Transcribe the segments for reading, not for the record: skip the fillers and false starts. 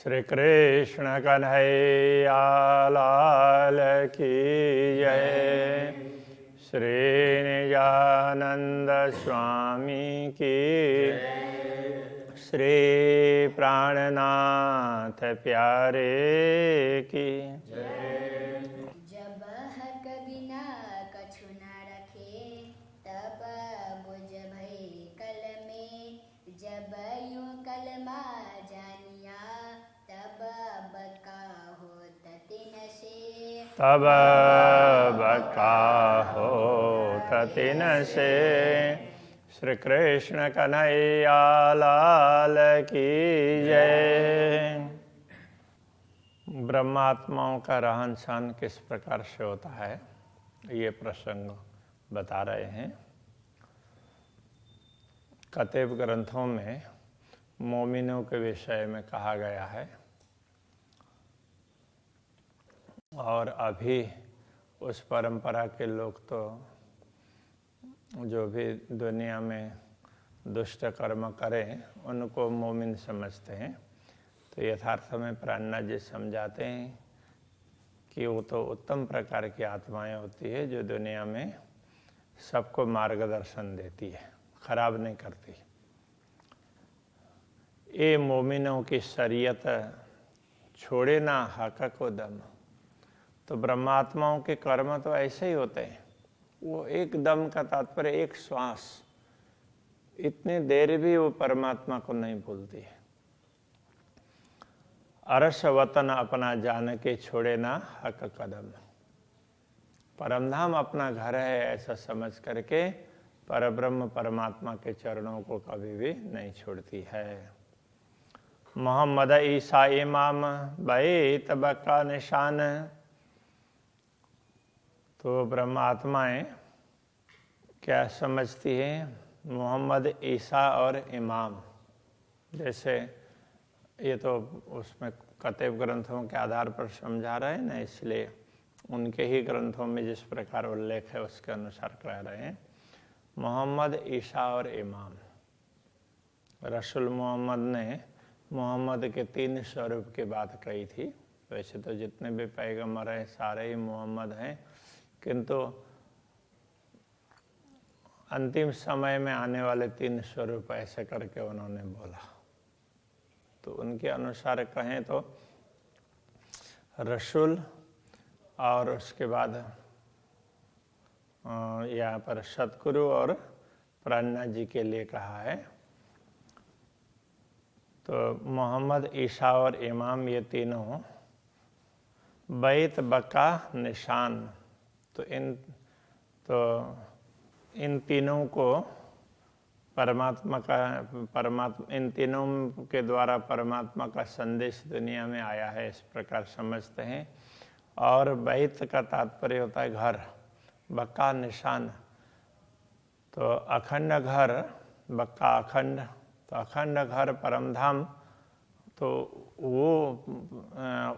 श्री कृष्ण कन्हैया लाल की जय। श्री निजानंद स्वामी की श्री प्राणनाथ प्यारे की जब हक बिना कछु न रखे तब बुझ भई कल में। जब यूं कलमा जानिया तब बका होत तिन से। तब बका होत तिन से। श्री कृष्ण कन्हैया लाल की जय। ब्रह्मात्माओं का रहन सहन किस प्रकार से होता है, ये प्रसंग बता रहे हैं। कतेब ग्रंथों में मोमिनों के विषय में कहा गया है और अभी उस परंपरा के लोग तो जो भी दुनिया में दुष्ट कर्म करें उनको मोमिन समझते हैं। तो यथार्थ में प्राणनाथ जी समझाते हैं कि वो तो उत्तम प्रकार की आत्माएं होती है जो दुनिया में सबको मार्गदर्शन देती है, खराब नहीं करती। ये मोमिनों की शरीयत छोड़े ना हक को दम। तो ब्रह्मात्माओं के कर्म तो ऐसे ही होते हैं। वो एक दम का तात्पर्य एक श्वास, इतनी देर भी वो परमात्मा को नहीं भूलती है। अरस वतन अपना जान के छोड़े ना हक कदम। परमधाम अपना घर है ऐसा समझ करके परब्रह्म परमात्मा के चरणों को कभी भी नहीं छोड़ती है। मोहम्मद ईसा इमाम बैत बका निशान। तो ब्रह्मात्माएं क्या समझती हैं? मोहम्मद ईसा और इमाम, जैसे ये तो उसमें कतेब ग्रंथों के आधार पर समझा रहे हैं ना, इसलिए उनके ही ग्रंथों में जिस प्रकार उल्लेख है उसके अनुसार कह रहे हैं। मोहम्मद ईसा और इमाम। रसूल मोहम्मद ने मोहम्मद के 3 स्वरूप की बात कही थी। वैसे तो जितने भी पैगंबर हैं सारे ही मोहम्मद हैं, किंतु अंतिम समय में आने वाले 3 स्वरूप ऐसे करके उन्होंने बोला। तो उनके अनुसार कहें तो रसूल और उसके बाद यहाँ पर सतगुरु और प्राणनाथ जी के लिए कहा है। तो मोहम्मद ईसा और इमाम ये तीनों बैत बका निशान। तो इन तीनों को इन तीनों के द्वारा परमात्मा का संदेश दुनिया में आया है, इस प्रकार समझते हैं। और बैत का तात्पर्य होता है घर, बक्का निशान। तो अखंड घर, बक्का अखंड, तो अखंड घर परमधाम। तो वो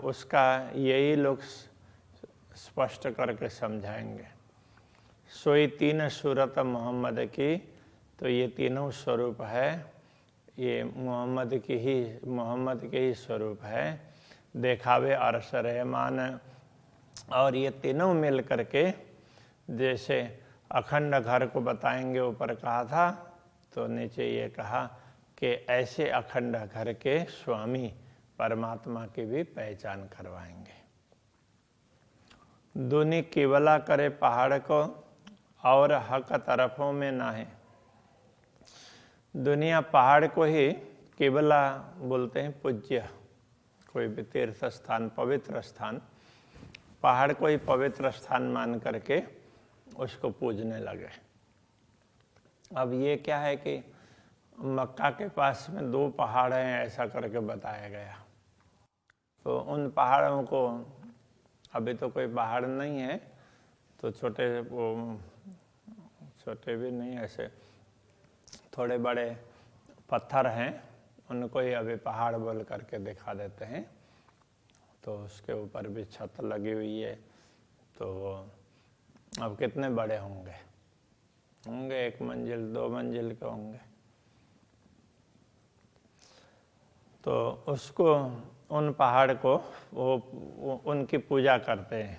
उसका यही लोग स्पष्ट करके समझाएंगे। सोई 3 सूरत मोहम्मद की। तो ये तीनों स्वरूप है, ये मोहम्मद के ही स्वरूप है। देखावे अरश रहमान। और ये तीनों मिल करके जैसे अखंड घर को बताएंगे, ऊपर कहा था, तो नीचे ये कहा कि ऐसे अखंड घर के स्वामी परमात्मा की भी पहचान करवाएंगे। दुनी केवला करे पहाड़ को और हक तरफों में ना है। दुनिया पहाड़ को ही केवला बोलते हैं, पूज्य, कोई भी तीर्थ स्थान, पवित्र स्थान, पहाड़ को ही पवित्र स्थान मान करके उसको पूजने लगे। अब ये क्या है कि मक्का के पास में 2 पहाड़ हैं ऐसा करके बताया गया। तो उन पहाड़ों को, अभी तो कोई पहाड़ नहीं है, तो छोटे भी नहीं, ऐसे थोड़े बड़े पत्थर हैं, उनको ही अभी पहाड़ बोल करके दिखा देते हैं। तो उसके ऊपर भी छत लगी हुई है। तो अब कितने बड़े होंगे? 1 मंजिल 2 मंजिल के होंगे। तो उसको उन पहाड़ को वो उनकी पूजा करते हैं।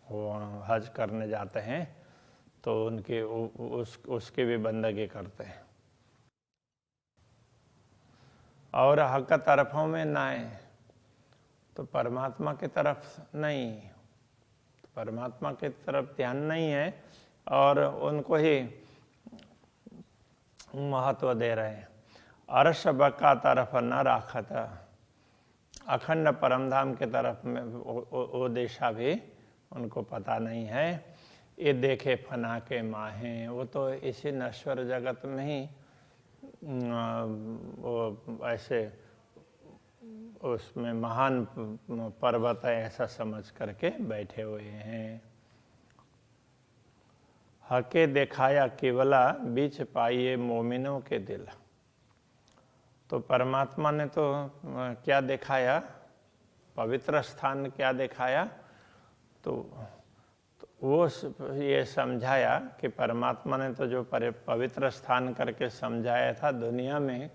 वो हज करने जाते हैं तो उनकी उसकी भी बंदगी करते हैं। और हक तरफों में ना आए तो परमात्मा की तरफ नहीं, परमात्मा की तरफ ध्यान नहीं है और उनको ही महत्व दे रहे हैं। अर्श बका तरफ न राखत, अखंड परमधाम की तरफ में वो दिशा भी उनको पता नहीं है। ये देखे फना के माहें, वो तो इसी नश्वर जगत में ही वो ऐसे उसमें महान पर्वत है ऐसा समझ करके बैठे हुए हैं। हके दिखाया केवला बीच पाइए मोमिनों के दिल। तो परमात्मा ने तो क्या दिखाया, पवित्र स्थान क्या दिखाया, तो वो ये समझाया कि परमात्मा ने तो जो पवित्र स्थान करके समझाया था, दुनिया में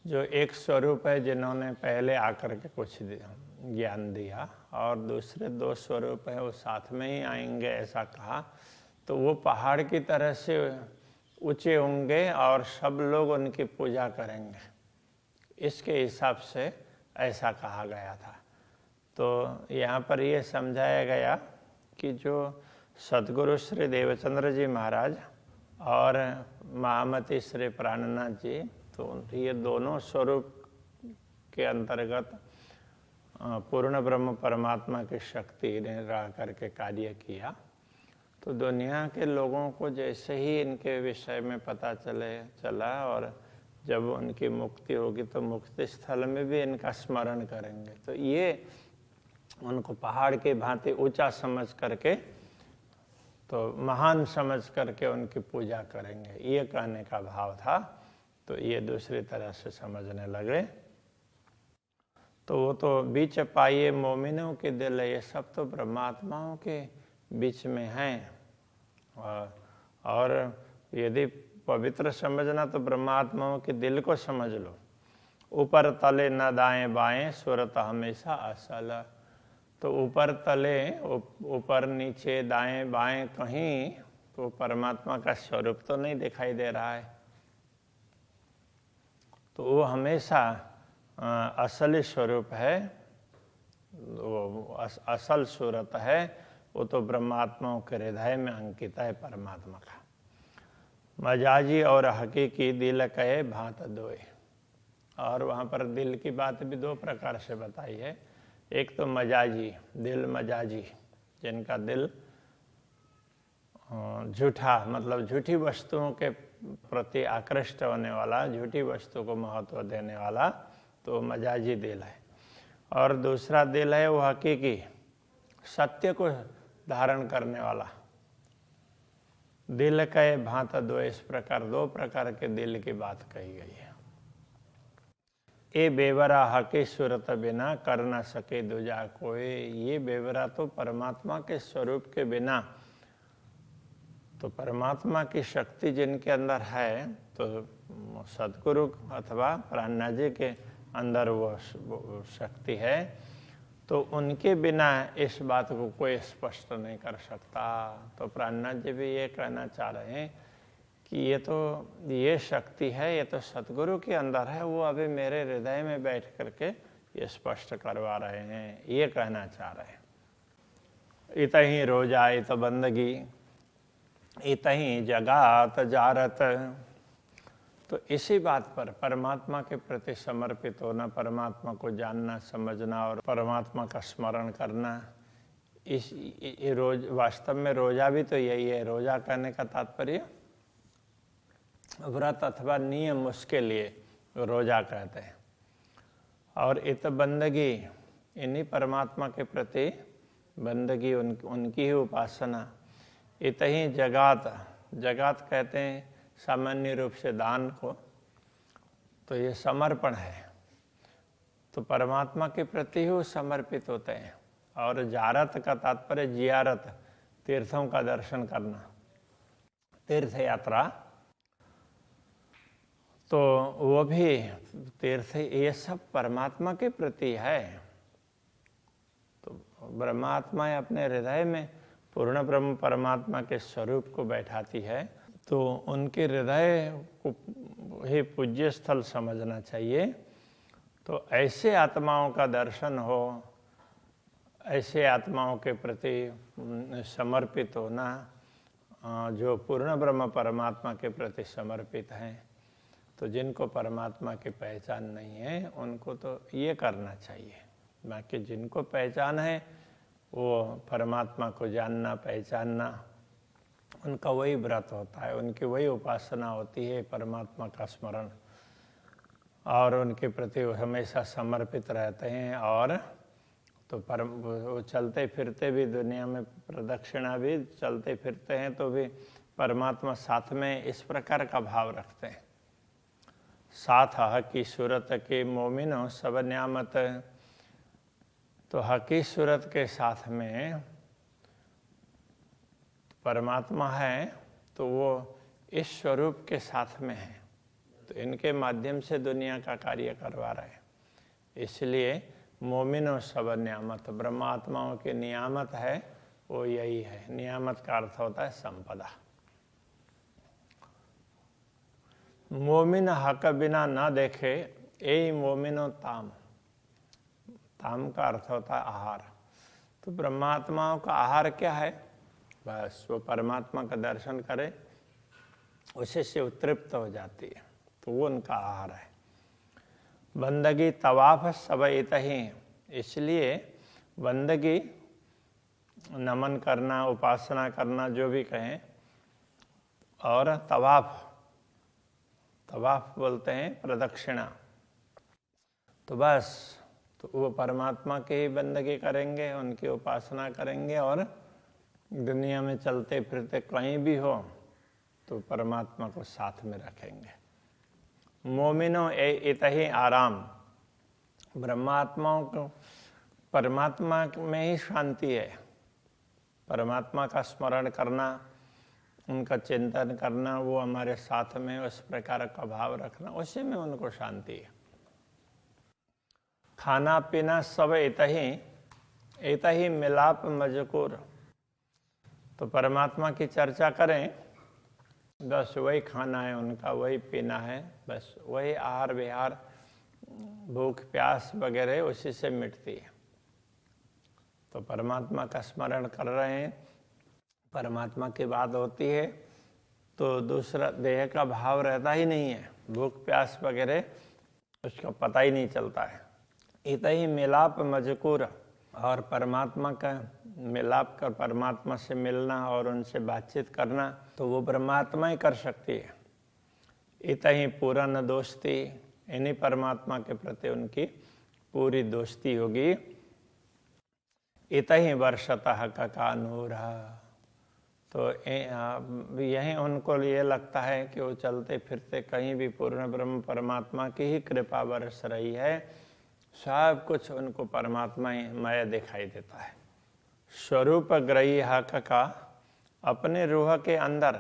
जो एक स्वरूप है जिन्होंने पहले आकर के कुछ ज्ञान दिया और दूसरे दो स्वरूप है वो साथ में ही आएंगे ऐसा कहा, तो वो पहाड़ की तरह से ऊंचे होंगे और सब लोग उनकी पूजा करेंगे, इसके हिसाब से ऐसा कहा गया था। तो यहाँ पर ये समझाया गया कि जो सद्गुरु श्री देवचंद्र जी महाराज और महामती श्री प्राणनाथ जी, तो ये दोनों स्वरूप के अंतर्गत पूर्ण ब्रह्म परमात्मा की शक्ति ने रह करके कार्य किया। तो दुनिया के लोगों को जैसे ही इनके विषय में पता चला और जब उनकी मुक्ति होगी तो मुक्ति स्थल में भी इनका स्मरण करेंगे। तो ये उनको पहाड़ के भांति ऊंचा समझ करके, तो महान समझ करके उनकी पूजा करेंगे, ये कहने का भाव था। तो ये दूसरी तरह से समझने लगे। तो वो तो बीच पाइए मोमिनों के दिल, ये सब तो ब्रह्मात्माओं के बीच में हैं। और यदि पवित्र समझना तो ब्रह्मात्माओं के दिल को समझ लो। ऊपर तले न दाएं बाएं सूरत हमेशा असल। तो ऊपर तले, ऊपर नीचे दाएं बाएं कहीं तो परमात्मा का स्वरूप तो नहीं दिखाई दे रहा है। तो वो हमेशा असली स्वरूप है, वो असल सूरत है, वो तो ब्रह्मात्माओं के हृदय में अंकित है परमात्मा का। मजाजी और हकीकी दिल कहे भांत दोए। और वहाँ पर दिल की बात भी दो प्रकार से बताई है। एक तो मजाजी, दिल मजाजी, जिनका दिल झूठा, मतलब झूठी वस्तुओं के प्रति आकृष्ट होने वाला, झूठी वस्तु को महत्व देने वाला, तो मजाजी दिल है। और दूसरा दिल है वो हकीकी, सत्य को धारण करने वाला। दिल कहे भांत दो, इस प्रकार दो प्रकार के दिल की बात कही गई है। ए बेवरा हकी सूरत बिना कर न सके दूजा कोई। ये बेवरा तो परमात्मा के स्वरूप के बिना, तो परमात्मा की शक्ति जिनके अंदर है, तो सद्गुरु अथवा प्राणनाथ जी के अंदर वो शक्ति है, तो उनके बिना इस बात को कोई स्पष्ट नहीं कर सकता। तो प्राणनाथ जी भी ये कहना चाह रहे हैं कि ये शक्ति है, ये तो सद्गुरु के अंदर है, वो अभी मेरे हृदय में बैठ करके ये स्पष्ट करवा रहे हैं, ये कहना चाह रहे हैं। इत ही रोजा इत बंदगी, इत ही जगात जारत। तो इसी बात पर परमात्मा के प्रति समर्पित होना, परमात्मा को जानना समझना और परमात्मा का स्मरण करना, ये रोज वास्तव में रोजा भी तो यही है। रोजा कहने का तात्पर्य व्रत अथवा नियम, उसके लिए रोजा कहते हैं। और इत बंदगी, इन्हीं परमात्मा के प्रति बंदगी, उनकी ही उपासना। इत ही जगात, जगात कहते हैं सामान्य रूप से दान को, तो ये समर्पण है, तो परमात्मा के प्रति ही समर्पित होते हैं। और जारत का तात्पर्य जियारत, तीर्थों का दर्शन करना, तीर्थ यात्रा। तो वो भी तीर्थ, ये सब परमात्मा के प्रति है। तो ब्रह्मात्मा अपने हृदय में पूर्ण ब्रह्म परमात्मा के स्वरूप को बैठाती है, तो उनके हृदय को ही पूज्य स्थल समझना चाहिए। तो ऐसे आत्माओं का दर्शन हो, ऐसे आत्माओं के प्रति समर्पित होना, जो पूर्ण ब्रह्म परमात्मा के प्रति समर्पित हैं, तो जिनको परमात्मा की पहचान नहीं है उनको तो ये करना चाहिए। बाकी जिनको पहचान है वो परमात्मा को जानना, पहचानना, उनका वही व्रत होता है, उनकी वही उपासना होती है, परमात्मा का स्मरण, और उनके प्रति वो हमेशा समर्पित रहते हैं। और तो वो चलते फिरते भी दुनिया में प्रदक्षिणा भी चलते फिरते हैं तो भी परमात्मा साथ में इस प्रकार का भाव रखते हैं। साथ हकी सूरत के मोमिनो सब न्यामत, तो हकी सूरत के साथ में परमात्मा है तो वो इस स्वरूप के साथ में है, तो इनके माध्यम से दुनिया का कार्य करवा रहे हैं। इसलिए मोमिनो सब नियामत, ब्रह्मात्माओं के नियामत है वो यही है। नियामत का अर्थ होता है संपदा। मोमिन हक बिना ना देखे यही मोमिनो ताम, ताम का अर्थ होता है आहार। तो ब्रह्मात्माओं का आहार क्या है? बस वो परमात्मा का दर्शन करे, उसी से तृप्त हो जाती है, तो वो उनका आहार है। बंदगी तवाफ सब इतही, इसलिए बंदगी नमन करना, उपासना करना, जो भी कहें, और तवाफ, तवाफ बोलते हैं प्रदक्षिणा, तो बस तो वो परमात्मा की ही बंदगी करेंगे, उनकी उपासना करेंगे, और दुनिया में चलते फिरते कहीं भी हो तो परमात्मा को साथ में रखेंगे। मोमिनो इतही आराम, ब्रह्मात्माओं को परमात्मा में ही शांति है। परमात्मा का स्मरण करना, उनका चिंतन करना, वो हमारे साथ में उस प्रकार का भाव रखना, उसी में उनको शांति है। खाना पीना सब इतही मिलाप मजकूर, तो परमात्मा की चर्चा करें, बस वही खाना है उनका, वही पीना है, बस वही आहार विहार, भूख प्यास वगैरह उसी से मिटती है। तो परमात्मा का स्मरण कर रहे हैं, परमात्मा की बात होती है तो दूसरा देह का भाव रहता ही नहीं है, भूख प्यास वगैरह उसका पता ही नहीं चलता है। इतही मिलाप मजकूर, और परमात्मा का मिलाप कर, परमात्मा से मिलना और उनसे बातचीत करना, तो वो परमात्मा ही कर सकती है। इतही पूरा न दोस्ती, इन्हीं परमात्मा के प्रति उनकी पूरी दोस्ती होगी। इतही वर्षतः का नूर, तो यही उनको ये लगता है कि वो चलते फिरते कहीं भी पूर्ण ब्रह्म परमात्मा की ही कृपा बरस रही है, सब कुछ उनको परमात्मा ही मय दिखाई देता है। स्वरूप ग्रही हक का, अपने रूह के अंदर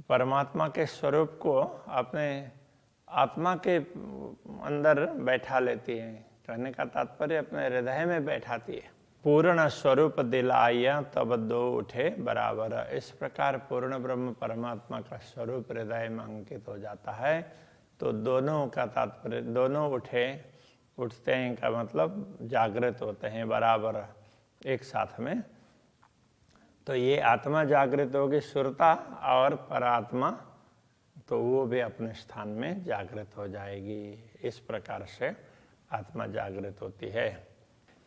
परमात्मा के स्वरूप को अपने आत्मा के अंदर बैठा लेती है। कहने का तात्पर्य अपने हृदय में बैठाती है। पूर्ण स्वरूप दिलाया तब दो उठे बराबर, इस प्रकार पूर्ण ब्रह्म परमात्मा का स्वरूप हृदय में अंकित हो जाता है, तो दोनों का तात्पर्य, दोनों उठते हैं का मतलब जागृत होते हैं बराबर एक साथ में। तो ये आत्मा जागृत होगी सुरता, और परात्मा तो वो भी अपने स्थान में जागृत हो जाएगी। इस प्रकार से आत्मा जागृत होती है।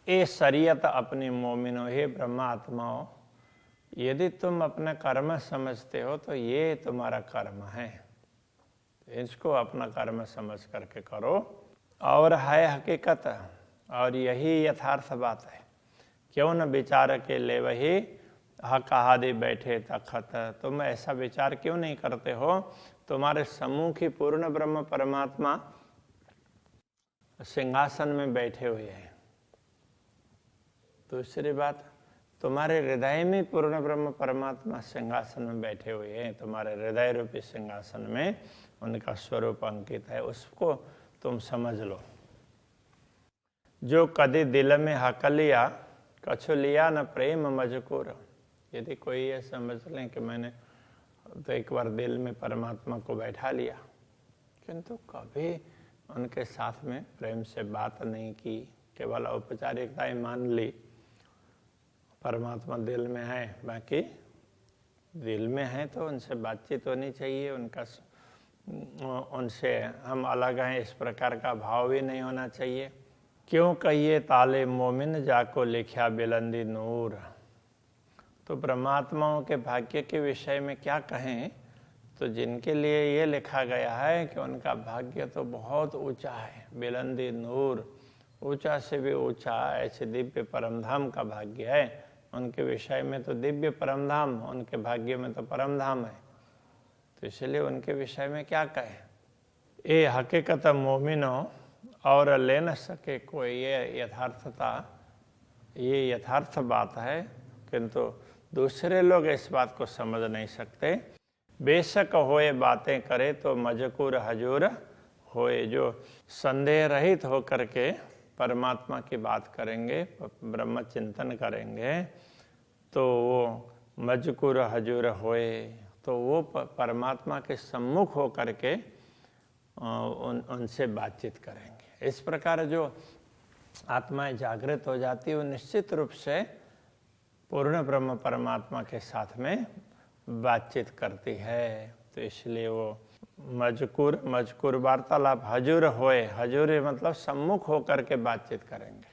ये शरीयत अपनी मोमिनो, हे ब्रह्मात्माओं, यदि तुम अपना कर्म समझते हो तो ये तुम्हारा कर्म है, इसको अपना कर्म समझ करके करो। और है हकीकत, और यही यथार्थ बात है। क्यों न विचार के ले वही हक आदि बैठे तखत, तुम ऐसा विचार क्यों नहीं करते हो? तुम्हारे सम्मुख ही पूर्ण ब्रह्म परमात्मा सिंहासन में बैठे हुए हैं। दूसरी बात, तुम्हारे हृदय में पूर्ण ब्रह्म परमात्मा सिंहासन में बैठे हुए हैं, तुम्हारे हृदय रूपी सिंहासन में उनका स्वरूप अंकित है, उसको तुम समझ लो। जो कदी दिल में हक लिया कछु लिया न प्रेम मजकूर। यदि कोई ये समझ लें कि मैंने तो एक बार दिल में परमात्मा को बैठा लिया किंतु कभी उनके साथ में प्रेम से बात नहीं की, केवल औपचारिकताएं मान ली, परमात्मा दिल में है, बाकी दिल में है तो उनसे बातचीत होनी चाहिए, उनसे हम अलग हैं इस प्रकार का भाव भी नहीं होना चाहिए। क्यों कहिए ताले मोमिन जाको लिखा बुलंदी नूर। तो परमात्माओं के भाग्य के विषय में क्या कहें, तो जिनके लिए ये लिखा गया है कि उनका भाग्य तो बहुत ऊंचा है, बुलंदी नूर, ऊंचा से भी ऊंचा, ऐसे दिव्य परमधाम का भाग्य है। उनके विषय में तो दिव्य परमधाम, उनके भाग्य में तो परमधाम है, तो इसलिए उनके विषय में क्या कहें। ये हकीकत मोमिनो और ले न सके कोई, ये यथार्थता, ये यथार्थ बात है, किंतु दूसरे लोग इस बात को समझ नहीं सकते। बेशक होए बातें करे तो मजकूर हजूर होए। जो संदेह रहित होकर के परमात्मा की बात करेंगे, ब्रह्म चिंतन करेंगे, तो वो मजकूर हजूर होए, तो वो परमात्मा के सम्मुख होकर के उनसे बातचीत करेंगे। इस प्रकार जो आत्माएं जागृत हो जाती है वो निश्चित रूप से पूर्ण ब्रह्म परमात्मा के साथ में बातचीत करती है। तो इसलिए वो मजकूर वार्तालाप हजूर होए, हजूर मतलब सम्मुख होकर के बातचीत करेंगे,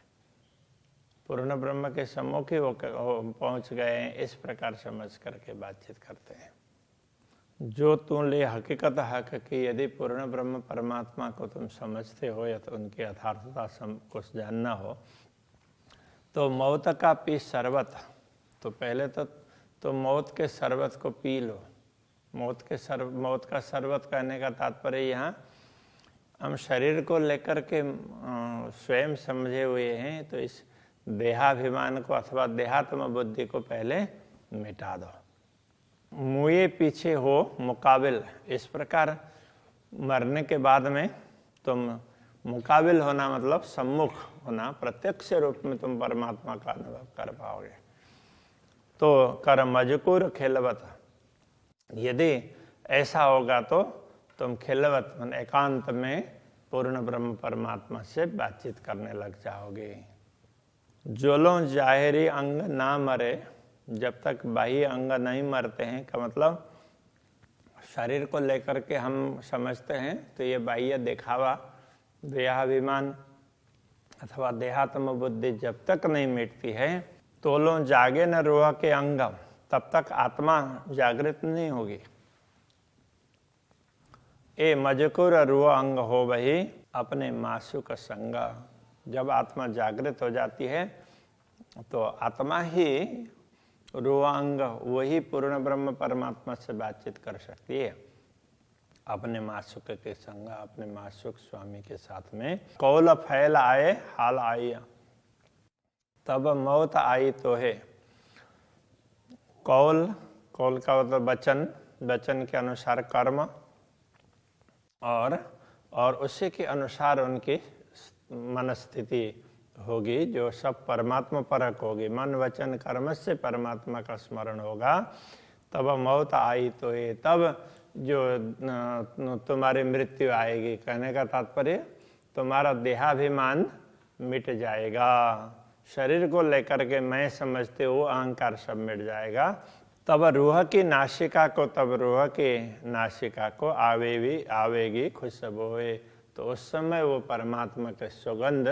पूर्ण ब्रह्म के सम्मुख ही पहुंच गए हैं, इस प्रकार समझ करके बातचीत करते हैं। जो तुम ले हकीकत हक की, यदि पूर्ण ब्रह्म परमात्मा को तुम समझते हो या तो उनकी यथार्थता कुछ जानना हो, तो मौत का पी शरबत, तो पहले तो मौत के शरबत को पी लो। मौत का शरबत कहने का तात्पर्य यहाँ हम शरीर को लेकर के स्वयं समझे हुए हैं, तो इस देहाभिमान को अथवा देहात्म बुद्धि को पहले मिटा दो। मुए पीछे हो मुकाबिल, इस प्रकार मरने के बाद में तुम मुकाबिल होना मतलब सम्मुख होना, प्रत्यक्ष रूप में तुम परमात्मा का अनुभव कर पाओगे। तो कर मजकूर खिलवत, यदि ऐसा होगा तो तुम खिलवत एकांत में पूर्ण ब्रह्म परमात्मा से बातचीत करने लग जाओगे। जोलों जाहिरी अंग ना मरे, जब तक बाह्य अंग नहीं मरते हैं, का मतलब शरीर को लेकर के हम समझते हैं तो ये बाह्य दिखावा, देहाभिमान अथवा देहात्म बुद्धि जब तक नहीं मिटती है, तोलों जागे न रूह के अंगम, तब तक आत्मा जागृत नहीं होगी। ए मजकूर रूह अंग हो वही अपने मासूक संग, जब आत्मा जागृत हो जाती है तो आत्मा ही रूह अंग, वही पूर्ण ब्रह्म परमात्मा से बातचीत कर सकती है अपने मासूक के संग, अपने मासूक स्वामी के साथ में। कौल फैल आए हाल आई, तब मौत आई तो है। कौल का मतलब वचन के अनुसार कर्म, और उसी के अनुसार उनकी मनस्थिति होगी, जो सब परमात्मा परक होगी। मन वचन कर्म से परमात्मा का स्मरण होगा। तब मौत आई तो ये, तब जो तुम्हारी मृत्यु आएगी, कहने का तात्पर्य तुम्हारा देहाभिमान मिट जाएगा, शरीर को लेकर के मैं समझते हो अहंकार सब मिट जाएगा। तब रूह की नासिका को आवेगी खुशबोए, तो उस समय वो परमात्मा के सुगंध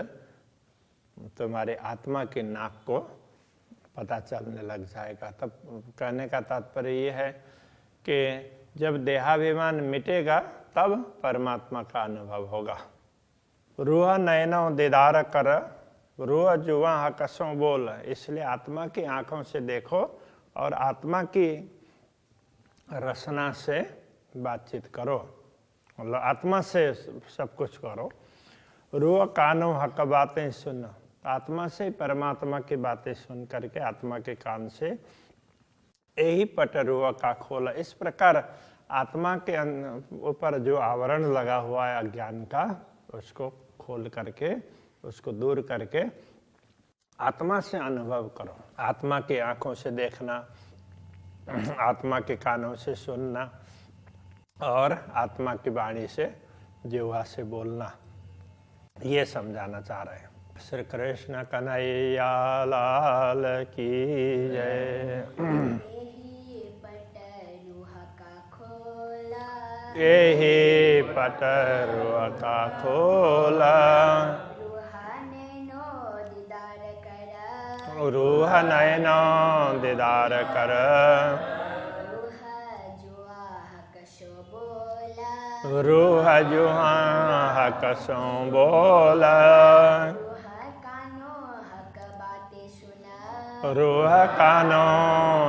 तुम्हारे आत्मा की नाक को पता चलने लग जाएगा। तब कहने का तात्पर्य ये है कि जब देहाभिमान मिटेगा तब परमात्मा का अनुभव होगा। रूह नयनों दीदार कर, रूह जुआ कसों बोल, इसलिए आत्मा की आंखों से देखो और आत्मा की रसना से बातचीत करो, मतलब आत्मा से सब कुछ करो। रूह कानों हक बातें सुनो, आत्मा से परमात्मा की बातें सुन करके आत्मा के कान से यही पटरुआ का खोला। इस प्रकार आत्मा के ऊपर जो आवरण लगा हुआ है अज्ञान का, उसको खोल करके, उसको दूर करके आत्मा से अनुभव करो। आत्मा की आंखों से देखना, आत्मा के कानों से सुनना और आत्मा की वाणी से, जिह्वा से बोलना, ये समझाना चाह रहे हैं। श्री कृष्ण कन्हैया लाल की जय। यही पटरुआ का खोला, रूह नैनो दीदार कर, रूह जुहा हकसों बोला, रूह कानो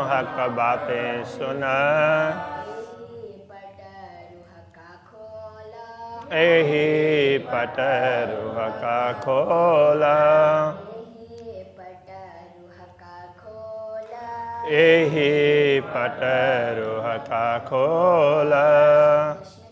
हक बातें सुना, यही पटरुआ का खोला, यही पटरुआ का खोला।